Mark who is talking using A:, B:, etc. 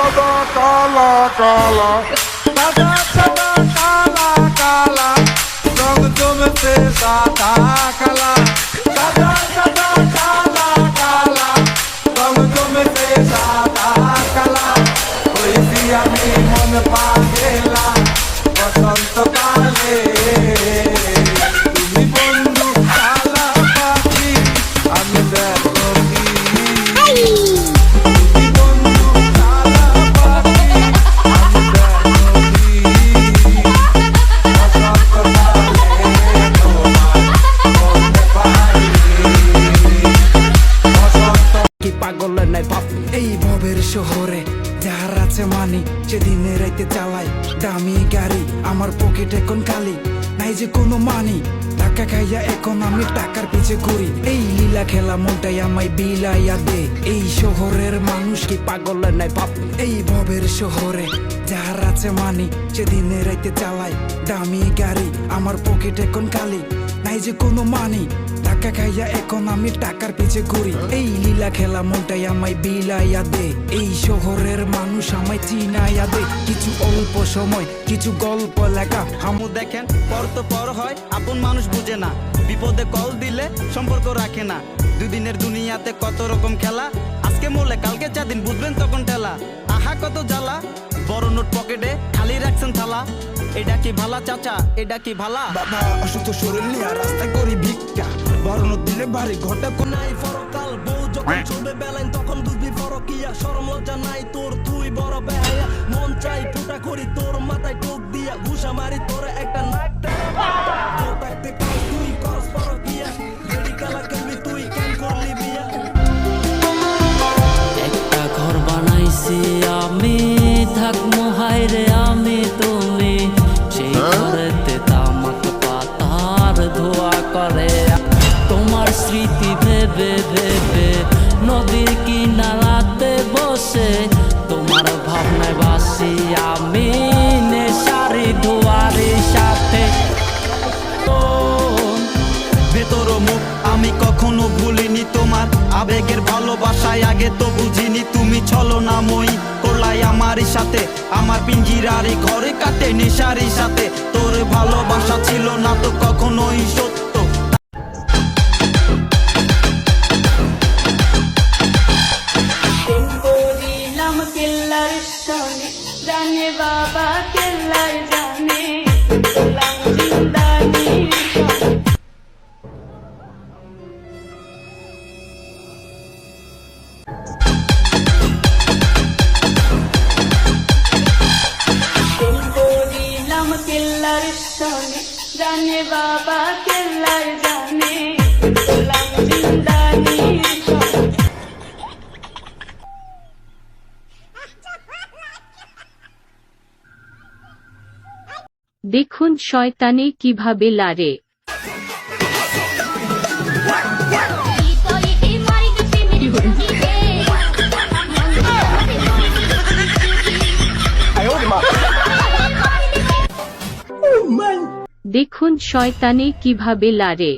A: সাদা কালা কালা সাদা সাদা কালা কালা রং জমেছে সাদা কালা সাদা সাদা কালা কালা রং জমেছে সাদা কালা হয়েছি আমি মন পাগেলা বসন্তকালে তুমি বন্ধু কালা পাখি আমি দেখো
B: এই ভবের শহরে যার আছে মানি সেদিনে রাইতে চালাই দামি গাড়ি আমার পকেট এখন খালি নাই যে কোনো মানি টাকা খাইয়া এখন আমি টাকার পিছে ঘুরি এই লীলা খেলা মনটাই আমায় বিলাইয়া দে এই শহরের মানুষ কি পাগল নাই বাপ এই ভবের শহরে যার আছে মানি সেদিনে রাইতে চালাই দামি গাড়ি আমার পকেট এখন খালি নাই যে কোনো মানি টাকা খাইয়া এখন আমি টাকার পিছে ঘুরি এই লীলা খেলা মনটাই আমায় বিলাইয়া দে এই শহরের মানুষ আমায় চিনাইয়া দে কিছু অল্প সময় কিছু গল্প লেখা
C: হামু দেখেন পর তো পর হয় আপন মানুষ বুঝে না বিপদে কল দিলে সম্পর্ক রাখে না দুদিনের দুনিয়াতে কত রকম খেলা আজকে মরলে কালকে চারদিন বুঝবেন তখন ঠেলা আহা কত জ্বালা বড় নোট পকেটে খালি রাখছেন থালা এটা কি ভালা চাচা এটা কি ভালা
B: বাবা অসুস্থ শরীর নিয়ে রাস্তায় করি ভিক্ষা বড় নোট দিলে বাড়ি ঘটে
D: নাই ফরকাল বউ যখন চলবে বেলাইন তখন বুঝবি ফরকিয়া শরম লজ্জা নাই তোর তুই বড় বেহায়া মন চাই ফুটা করি তোর মাথায় টোক দিয়া ঘুষা মারি তোরে একটা নাক থাকতে তুই করস ফরকিয়া গেড়ি কালা খেলবি তুই কেন করলি বিয়া
E: একটা ঘর বানাইছি আমি থাকবো হায়রে আমি তুমি সেই ঘরেতে তামাক পাতার ধোয়া করে তোমার স্মৃতি ভেবে ভেবে নদীর কিনারাতে বসে তোমার ভাবনায় বাসি আমি নেশারি ধোয়ারির সাথে
C: ভেতর মুখ আমি কখনো ভুলিনি তোমার আবেগের ভালোবাসায় আগে তো বুঝিনি তুমি ছলনাময়ী করলাই আমারই সাথে আমার পিঞ্জিরারি ঘরে কাটে নেশারি সাথে তোর ভালোবাসা ছিল না তো কখনোই সত্য
F: করিলাম কেল্লার সনে জানে বাবা কেল্লার জানে গোলাম জিন্দানির সনে করিলাম কেল্লার সনে জানে বাবা কেল্লার জানে গোলাম জিন্দানির সনে
G: দেখুন শয়তানে কিভাবে লারে। দেখুন শয়তানে কিভাবে লারে।